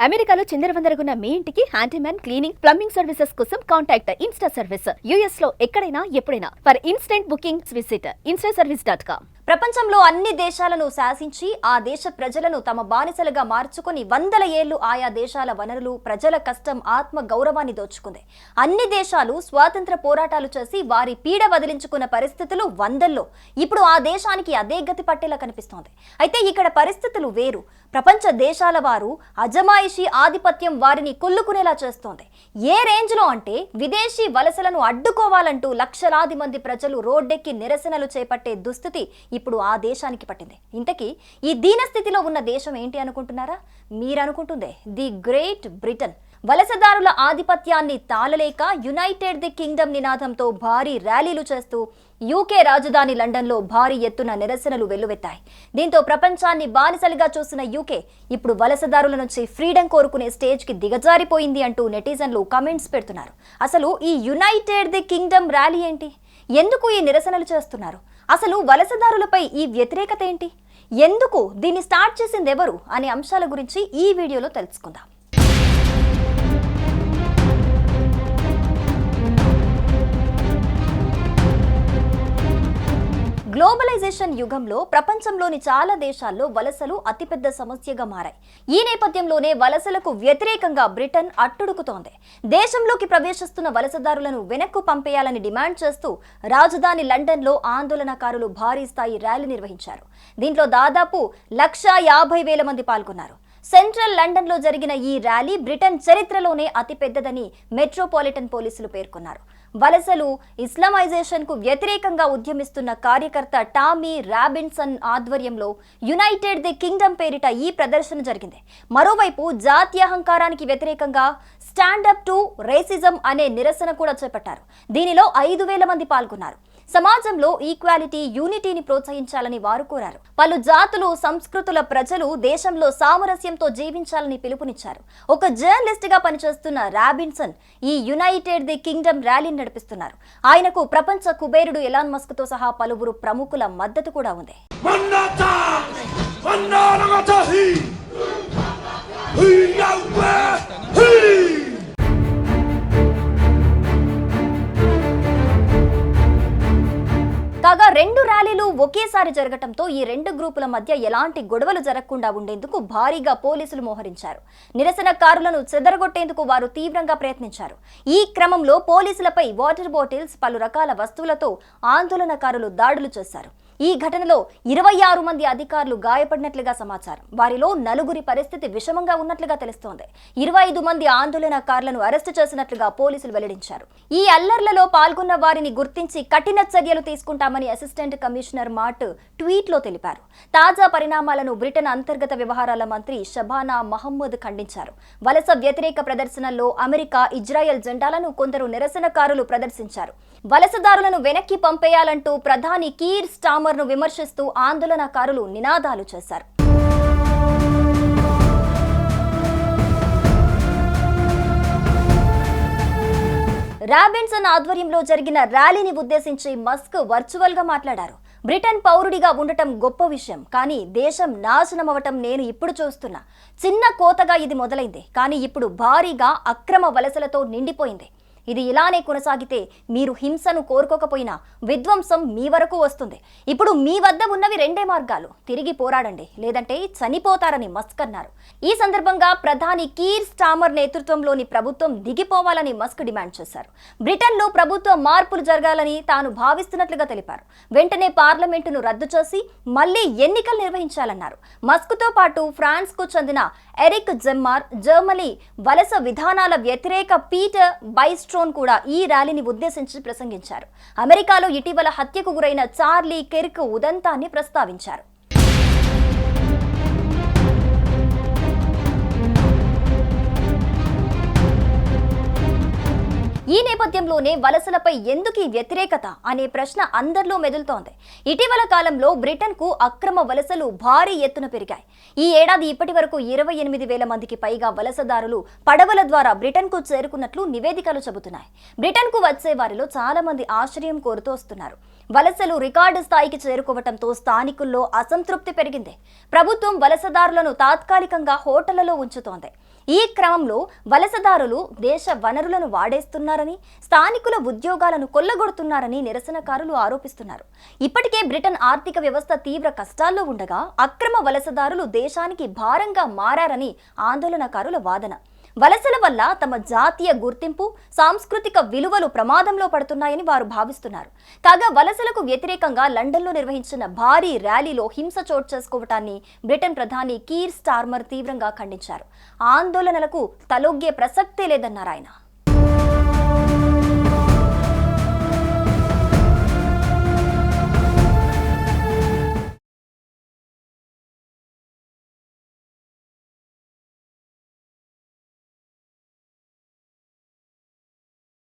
అమెరికాలో చిందరవందరగున్న మీ ఇంటికి handyman, cleaning, plumbing services కోసం కాంటాక్ట్ ఇన్స్టా సర్వీస్. యుఎస్ లో ఎక్కడైనా ఎప్పుడైనా. For instant bookings visit instaservice.com. ప్రపంచంలో అన్ని దేశాలను శాసించి ఆ దేశ ప్రజలను తమ బానిసలుగా మార్చుకొని వందల ఏళ్లు ఆయా దేశాల వనరులు, ప్రజల కష్టం, ఆత్మ గౌరవాన్ని దోచుకుంది. అన్ని దేశాలు స్వాతంత్ర పోరాటాలు చేసి వారి పీడ వదిలించుకున్న పరిస్థితులు వందల్లో. ఇప్పుడు ఆ దేశానికి అదే గతి పట్టేలా కనిపిస్తోంది. అయితే ఇక్కడ పరిస్థితులు వేరు. ప్రపంచ దేశాల వారు అజమాయిషీ ఆధిపత్యం వారిని కొల్లుకునేలా చేస్తోంది. ఏ రేంజ్లో అంటే విదేశీ వలసలను అడ్డుకోవాలంటూ లక్షలాది మంది ప్రజలు రోడ్డెక్కి నిరసనలు చేపట్టే దుస్థితి ఇప్పుడు ఆ దేశానికి పట్టింది. ఇంతకీ ఈ దీనస్థితిలో ఉన్న దేశం ఏంటి అనుకుంటున్నారా? మీరనుకుంటుందే ది గ్రేట్ బ్రిటన్. వలసదారుల ఆధిపత్యాన్ని తాళలేక యునైటెడ్ ది కింగ్డమ్ నినాదంతో భారీ ర్యాలీలు చేస్తూ యూకే రాజధాని లండన్లో భారీ ఎత్తున నిరసనలు వెల్లువెత్తాయి. దీంతో ప్రపంచాన్ని బానిసలుగా చూసిన యూకే ఇప్పుడు వలసదారుల నుంచి ఫ్రీడమ్ కోరుకునే స్టేజ్కి దిగజారిపోయింది అంటూ నెటిజన్లు కమెంట్స్ పెడుతున్నారు. అసలు ఈ యునైటెడ్ ది కింగ్డమ్ ర్యాలీ ఏంటి? ఎందుకు ఈ నిరసనలు చేస్తున్నారు? అసలు వలసదారులపై ఈ వ్యతిరేకత ఏంటి? ఎందుకు దీన్ని స్టార్ట్ చేసింది ఎవరు అనే అంశాల గురించి ఈ వీడియోలో తెలుసుకుందాం. గ్లోబలైజేషన్ యుగంలో ప్రపంచంలోని చాలా దేశాల్లో వలసలు అతిపెద్ద సమస్యగా మారాయి. ఈ నేపథ్యంలోనే వలసలకు వ్యతిరేకంగా బ్రిటన్ అట్టుడుకుతోంది. దేశంలోకి ప్రవేశిస్తున్న వలసదారులను వెనక్కు పంపేయాలని డిమాండ్ చేస్తూ రాజధాని లండన్లో ఆందోళనకారులు భారీ స్థాయి ర్యాలీ నిర్వహించారు. దీంట్లో దాదాపు 1,50,000 మంది పాల్గొన్నారు. సెంట్రల్ లండన్లో జరిగిన ఈ ర్యాలీ బ్రిటన్ చరిత్రలోనే అతిపెద్దదని మెట్రోపాలిటన్ పోలీసులు పేర్కొన్నారు. వలసలు, ఇస్లామైజేషన్కు వ్యతిరేకంగా ఉద్యమిస్తున్న కార్యకర్త టామీ రాబిన్సన్ ఆధ్వర్యంలో యునైటెడ్ ది కింగ్డమ్ పేరిట ఈ ప్రదర్శన జరిగింది. మరోవైపు జాతీయాహంకారానికి వ్యతిరేకంగా స్టాండప్ టు రేసిజం అనే నిరసన కూడా చేపట్టారు. దీనిలో 5,000 మంది పాల్గొన్నారు. సమాజంలో ఈక్వాలిటీ, యూనిటీని ప్రోత్సహించాలని వారు కోరారు. పలు జాతులు, సంస్కృతుల ప్రజలు దేశంలో సామరస్యంతో జీవించాలని పిలుపునిచ్చారు. ఒక జర్నలిస్ట్ గా పనిచేస్తున్న రాబిన్సన్ ఈ యునైటెడ్ ది కింగ్డమ్ ర్యాలీని నడిపిస్తున్నారు. ఆయనకు ప్రపంచ కుబేరుడు ఎలాన్ మస్క్ తో సహా పలువురు ప్రముఖుల మద్దతు కూడా ఉంది. కాగా 2 ర్యాలీలు ఒకేసారి జరగటంతో ఈ 2 గ్రూపుల మధ్య ఎలాంటి గొడవలు జరగకుండా ఉండేందుకు భారీగా పోలీసులు మోహరించారు. నిరసనకారులను చెదరగొట్టేందుకు వారు తీవ్రంగా ప్రయత్నించారు. ఈ క్రమంలో పోలీసులపై వాటర్ బాటిల్స్, పలు రకాల వస్తువులతో ఆందోళనకారులు దాడులు చేశారు. ఈ ఘటనలో 26 మంది అధికారులు గాయపడినట్లుగా సమాచారం. వారిలో 4 పరిస్థితి విషమంగా ఉన్నట్లుగా తెలుస్తోంది. 25 మంది ఆందోళనకారులను అరెస్టు చేసినట్లుగా పోలీసులు వెల్లడించారు. ఈ అల్లర్లలో పాల్గొన్న వారిని గుర్తించి కఠిన చర్యలు తీసుకుంటామని అసిస్టెంట్ కమిషనర్ మాట్ ట్వీట్లో తెలిపారు. తాజా పరిణామాలను బ్రిటన్ అంతర్గత వ్యవహారాల మంత్రి షబానా మహమ్మద్ ఖండించారు. వలస వ్యతిరేక ప్రదర్శనల్లో అమెరికా, ఇజ్రాయెల్ జెండాలను కొందరు నిరసనకారులు ప్రదర్శించారు. వలసదారులను వెనక్కి పంపేయాలంటూ ప్రధాని కీర్ స్టామర్ ను విమర్శిస్తూ ఆందోళనకారులు నినాదాలు చేశారు. రాబిన్సన్ ఆధ్వర్యంలో జరిగిన ర్యాలీని ఉద్దేశించి మస్క్ వర్చువల్ గా మాట్లాడారు. బ్రిటన్ పౌరుడిగా ఉండటం గొప్ప విషయం, కానీ దేశం నాశనం అవటం నేను ఇప్పుడు చూస్తున్నా. చిన్న కోతగా ఇది మొదలైంది, కానీ ఇప్పుడు భారీగా అక్రమ వలసలతో నిండిపోయింది. ఇది ఇలానే కొనసాగితే మీరు హింసను కోరుకోకపోయినా విధ్వంసం మీ వరకు వస్తుంది. ఇప్పుడు మీ వద్ద ఉన్నవి 2 మార్గాలు: తిరిగి పోరాడండి, లేదంటే చనిపోతారని మస్క్ అన్నారు. ఈ సందర్భంగా ప్రధాని కీర్ స్టామర్ నేతృత్వంలోని ప్రభుత్వం దిగిపోవాలని మస్క్ డిమాండ్ చేశారు. బ్రిటన్లో ప్రభుత్వ మార్పులు జరగాలని తాను భావిస్తున్నట్లుగా తెలిపారు. వెంటనే పార్లమెంటును రద్దు చేసి మళ్లీ ఎన్నికలు నిర్వహించాలన్నారు. మస్క్తో పాటు ఫ్రాన్స్ కు చెందిన ఎరిక్ జెమ్మార్, జర్మనీ వలస విధానాల వ్యతిరేక పీటర్ బైస్ట్రోన్ కూడా ఈ ర్యాలీని ఉద్దేశించి ప్రసంగించారు. అమెరికాలో ఇటీవల హత్యకు గురైన చార్లీ కిర్క్ ఉదంతాన్ని ప్రస్తావించారు. ఈ నేపథ్యంలోనే వలసలపై ఎందుకు ఈ వ్యతిరేకత అనే ప్రశ్న అందరిలో మెదులుతోంది. ఇటీవల కాలంలో బ్రిటన్కు అక్రమ వలసలు భారీ ఎత్తున పెరిగాయి. ఈ ఏడాది ఇప్పటి వరకు 28,000 మందికి పైగా వలసదారులు పడవల ద్వారా బ్రిటన్కు చేరుకున్నట్లు నివేదికలు చెబుతున్నాయి. బ్రిటన్కు వచ్చే వారిలో చాలా మంది ఆశ్రయం కోరుతూ వస్తున్నారు. వలసలు రికార్డు స్థాయికి చేరుకోవడంతో స్థానికుల్లో అసంతృప్తి పెరిగింది. ప్రభుత్వం వలసదారులను తాత్కాలికంగా హోటళ్లలో ఉంచుతోంది. ఈ క్రమంలో వలసదారులు దేశ వనరులను వాడేస్తున్నారని, స్థానికుల ఉద్యోగాలను కొల్లగొడుతున్నారని నిరసనకారులు ఆరోపిస్తున్నారు. ఇప్పటికే బ్రిటన్ ఆర్థిక వ్యవస్థ తీవ్ర కష్టాల్లో ఉండగా అక్రమ వలసదారులు దేశానికి భారంగా మారారని ఆందోళనకారుల వాదన. వలసల వల్ల తమ జాతీయ గుర్తింపు, సాంస్కృతిక విలువలు ప్రమాదంలో పడుతున్నాయని వారు భావిస్తున్నారు. కాగా వలసలకు వ్యతిరేకంగా లండన్లో నిర్వహించిన భారీ ర్యాలీలో హింస చోటు చేసుకోవటాన్ని బ్రిటన్ ప్రధాని కీర్ స్టార్మర్ తీవ్రంగా ఖండించారు. ఆందోళనలకు తలొగ్గే ప్రసక్తే లేదన్నారు ఆయన.